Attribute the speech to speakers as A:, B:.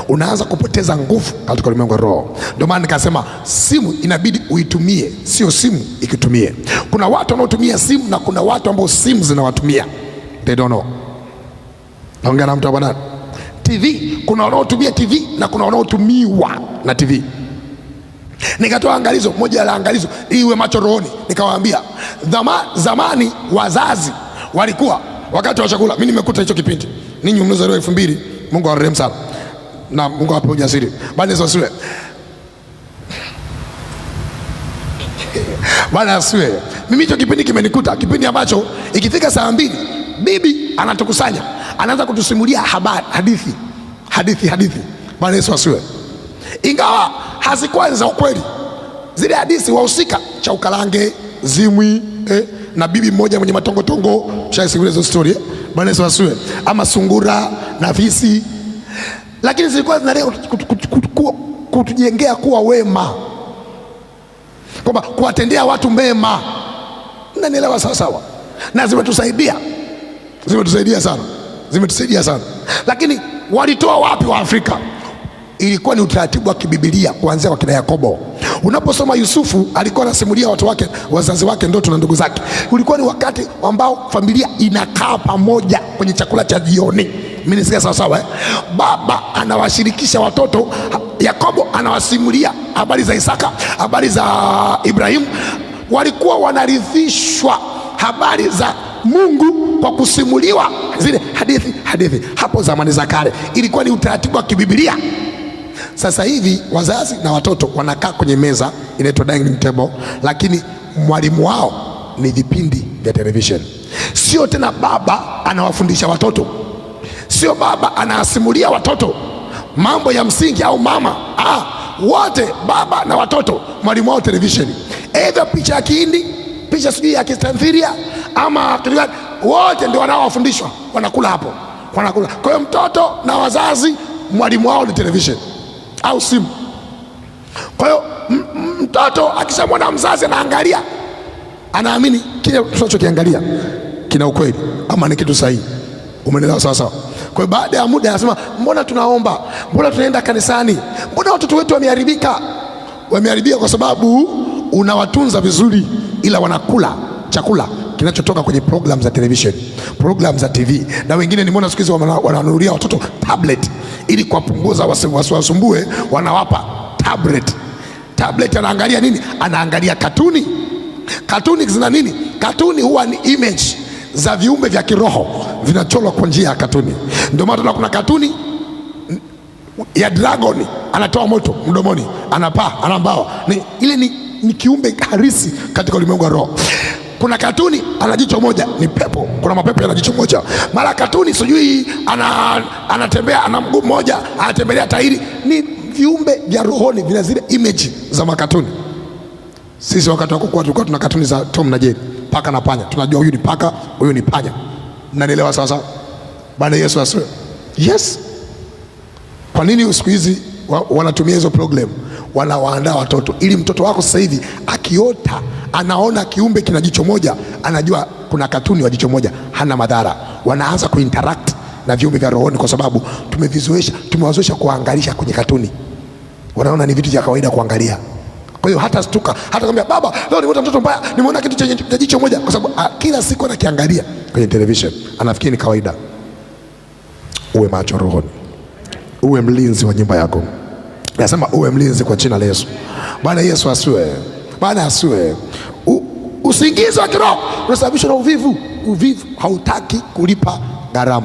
A: unaanza kupoteza nguvu katika ulimwengu wa roho. Ndio maana nikasema simu inabidi uitumie, sio simu ikitumie. Kuna watu wanaotumia simu na kuna watu ambao simu zinawatumia. They don't know. Naongea na mtu hapa nani? TV, kuna wanaotumia TV na kuna wanaotumiwa na TV. Nikatoa angalizo moja la angalizo iwe macho rohoni, nikawaambia zamani wazazi walikuwa wakati wa chakula. Mimi nimekuta hicho kipindi, ninyi mlizaliwa 2000, Mungu awarehemu sana na Mungu awape ujasiri. Bwana Yesu asifiwe. Bwana asifiwe. Mimi hicho kipindi kimenikuta, kipindi ambacho ikifika saa 2 bibi anatukusanya, anaanza kutusimulia habari, hadithi. Bwana Yesu asifiwe. Ingawa hazikuwa za ukweli zile hadithi, wahusika Chaukalange, Zimwi na bibi mmoja mwenye matongotongo, shasikia hizo story. Bwana Yesu asifiwe. Ama sungura na fisi, lakini zilikuwa zinalenga kutujengea kuwa wema, kwamba kuwatendea watu mema. Mnanielewa sawa sawa? Na zimetusaidia sana. Lakini walitoa wapi wa Afrika? Ilikuwa ni utaratibu wa kibibilia kuanzia kwa kina Yakobo. Unaposoma Yusufu alikuwa anasimulia watu wake, wazazi wake, ndoto na ndugu zake. Ulikuwa ni wakati ambao familia inakaa pamoja kwenye chakula cha jioni. Mimi nisikia sawa sawa Baba anawashirikisha watoto. Yakobo anawasimulia habari za Isaka, habari za Ibrahimu. Walikuwa wanarithishwa habari za Mungu kwa kusimuliwa zile hadithi. Hapo zamani za kale ilikuwa ni utaratibu wa kibibilia. Sasa hivi wazazi na watoto wanakaa kwenye meza inaitwa dining table, lakini mwalimu wao ni vipindi vya television. Sio tena baba anawafundisha watoto, sio baba anasimulia watoto mambo ya msingi, au mama. Wote baba na watoto, mwalimu wao television, either picha ya Kihindi, picha sijui ya Kistanfiria ama wote ndio wanaowafundishwa, wanakula hapo, wanakula. Kwa hiyo mtoto na wazazi, mwalimu wao ni television au simu. Kwa hiyo mtoto akishamwona mzazi anaangalia, anaamini kile tunachokiangalia kina ukweli ama ni kitu sahihi. Umeelewa sawa sawa? Kwa hiyo baada ya muda anasema, mbona tunaomba, mbona tunaenda kanisani, mbona watoto wetu wameharibika? Wameharibika kwa sababu unawatunza vizuri, ila wanakula chakula kinachotoka kwenye program za television, program za TV. Na wengine nimeona siku hizi wananunulia watoto tablet ili kuwapunguza wasiwasumbue, wanawapa tablet. Anaangalia nini? Anaangalia katuni. Katuni zina nini? Katuni huwa ni image za viumbe vya kiroho vinachorwa kwa njia ya katuni. Ndio maana kuna katuni ya dragon, anatoa moto mdomoni, anapaa, anambawa. Ile ni kiumbe halisi katika ulimwengu wa roho. Kuna katuni ana jicho moja, ni pepo. Kuna mapepo yana jicho moja. Mara katuni sijui anatembea ana mguu mmoja, anatembelea tairi. Ni viumbe vya rohoni, vina zile image za makatuni. Sisi wakati wako tulikuwa tuna katuni za Tom na Jerry, paka na panya. Tunajua huyu ni paka, huyu ni panya. Mnanielewa sawa sawa? Bwana Yesu asifiwe. Yes. Kwa nini siku hizi wanatumia hizo program? Wanawaandaa watoto ili mtoto wako sasa hivi akiota anaona kiumbe kina jicho moja, anajua kuna katuni wa jicho moja, hana madhara. Wanaanza kuinteract na viumbe vya rohoni kwa sababu tumewazoesha kuangalisha kwenye katuni. Wanaona ni vitu vya kawaida kuangalia. Kwa hiyo hata stuka, hata kwambia baba, leo nimeota mtoto mbaya, nimeona kitu chenye jicho moja, kwa sababu kila siku anakiangalia kwenye television, anafikiri ni kawaida. Uwe macho rohoni, uwe mlinzi wa nyumba yako. Nasema uwe mlinzi kwa jina la Yesu. Bwana Yesu asiwe. Bwana asiwe. Usingizi wa kiroho unasababishwa na uvivu. Uvivu hautaki kulipa gharama.